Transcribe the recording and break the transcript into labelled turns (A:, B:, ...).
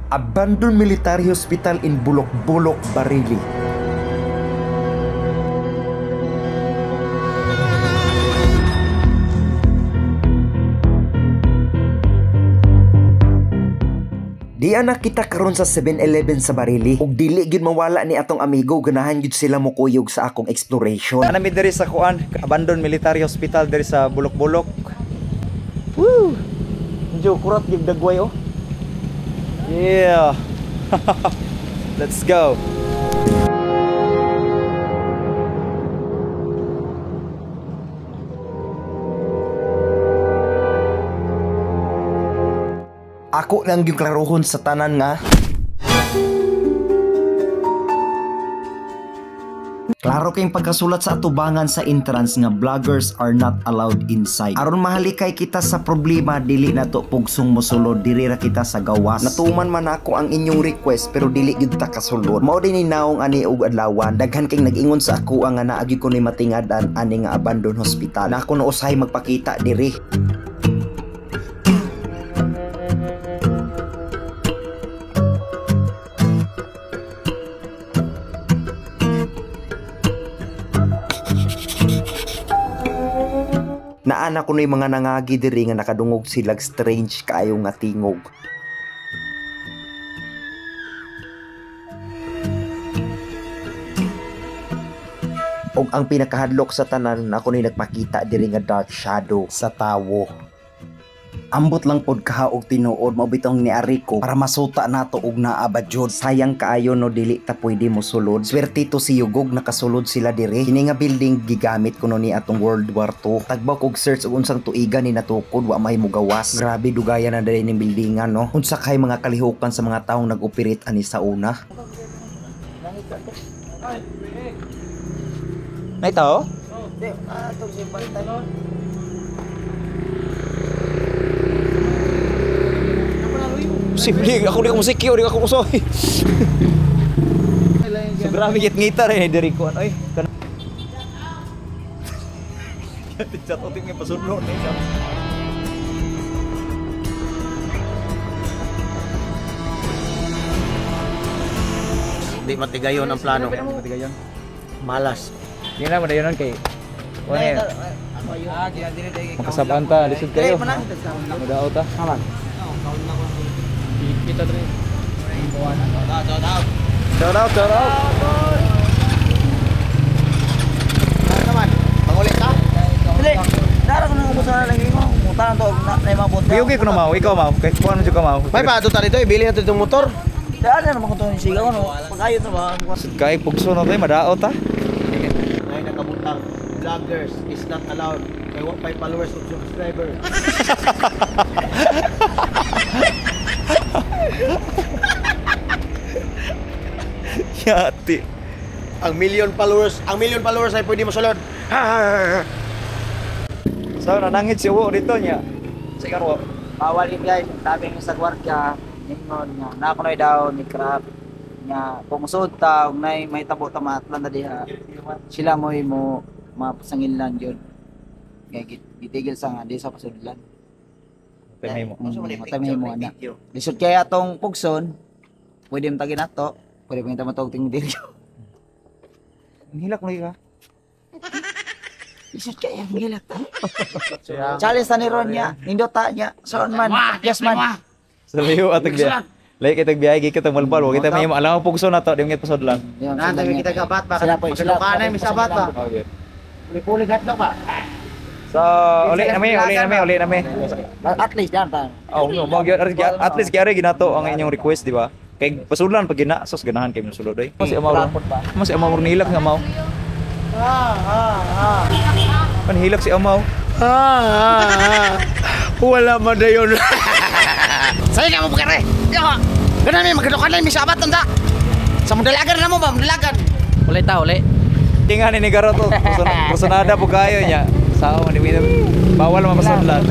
A: Abandoned Military Hospital in Bulok-Bulok, Bareilly. Di anak kita karon sa 7-Eleven sa Bareilly ug dili gyud mawala ni atong amigo, ganahan gyud sila mo kuyog sa akong exploration.
B: Nami diri sa kuan, Abandoned Military Hospital diri sa Bulok-Bulok. Woo! Medyo kurat gyud dagway oh. Yeah. Let's go.
A: Ako lang yung klarohon sa tanan nga. Klaro kayong pagkasulat sa atubangan sa entrance nga vloggers are not allowed inside. Aron mahalikay kita sa problema, dili na to pugsong mosulod, diri ra kita sa gawas. Natuman man ako ang inyong request pero dili gyud ta kasulod. Mao din ni naong ani og adlawan, daghan kay nag-ingon sa ako nga naagi ko ni matingadan ani nga abandoned hospital. Na ako na usahay magpakita diri. Naana ko na yung mga nangagi diri nga nakadungog silag strange kaayo nga tingog. Og ang pinakahadlok sa tanan, ako ni nagpakita diri nga dark shadow sa tawo. Ambot lang pod kaha og tinuod, mao bitong niari ko para masuta nato og naabad jud. Sayang kaayo no dili ta pwede mo sulod. Swerte to si Yugog nakasulod sila diri. Kini nga building gigamit kuno ni atong World War II. Tagbaw kog search og unsang tuigan ni natukod wa may mugawas. Grabe dugayan na diri ning buildingan no. Unsa kay mga kalihukan sa mga taong nag-operate ani sa una.
B: Nay tao?
C: Di, atong si Bantanon.
B: Simple, ako di ko musikyo, di ako kusoy. So grabe git ngitar eh diri ko ano eh. Chat oting may pasunod eh.
C: Di matigayon ang plano.
B: Matigayon.
C: Malas.
B: Yun lang madayonon kay. Kuno eh. Makasabaan ta, lisod kayo. Madaot ta.
C: Aman.
B: Kita dre. Shout out.
C: Naman, pangulit ka? Dili. Dara ko nang ubusan lang mo. Mutan to na mabot.
B: Biyugi ko na mau, ikaw mau. Kay kuan mo ka mau.
C: May pa to dito, ibili nato itong motor. Daan na naman ko to sigaw no. Pagayot na ba?
B: Kay pugso na tay madaot ta.
C: Ay nakabutang. Vloggers is not allowed. Kay 1.5 followers of subscriber.
B: Yati.
C: Ang million followers ay pwede masulod.
B: So nanangit si Wo dito niya. Sige Wo.
D: Bawal yun guys, sabi nga sa gwardiya, ningon nga, nakunoy daw ni Crab, nga pumusod ta, ug nay may tabo tamatlan na diha, sila mo mapasangilan yun. Kaya gitigil sa nga, di sa pasudlan.
B: Temay mo.
D: Matamay mo na. Lisod kaya atong pugson, pwede mo tagin ato, pwede mo matog ting diryo.
B: Hilak mo ka.
D: Lisod kaya, hilak ta. Challenge ta ni Ron niya, nindota niya, soon man, yes man.
B: Sa layo atag biya. Layo kitag biya, kita malbal, wa kita may alam mo pugso na to, di mo kita pasudlan.
C: Na tabi kita gabat ba?
D: Sila po, sila po.
C: Kanay mi sabat ba?
B: Okay.
C: Puli gatlo ba?
B: So, uli na mi.
D: At least yan ta.
B: Oh, no, at least kaya ginato ang inyong request, di ba? Kay pasudlan pag gina, sos ganahan kay sulod ay. Mas amaw nilak nga maw. Panhilak si amaw.
C: Wala man dayon. Saya ka mo pagkare. Ganun may magkadukan lang may sabat tanda. Sa mudalagan na mo ba? Mudalagan.
D: Uli ta, uli.
B: Tingan ni Garo to. Personada po kayo niya. Sao man bawal man pasudlan.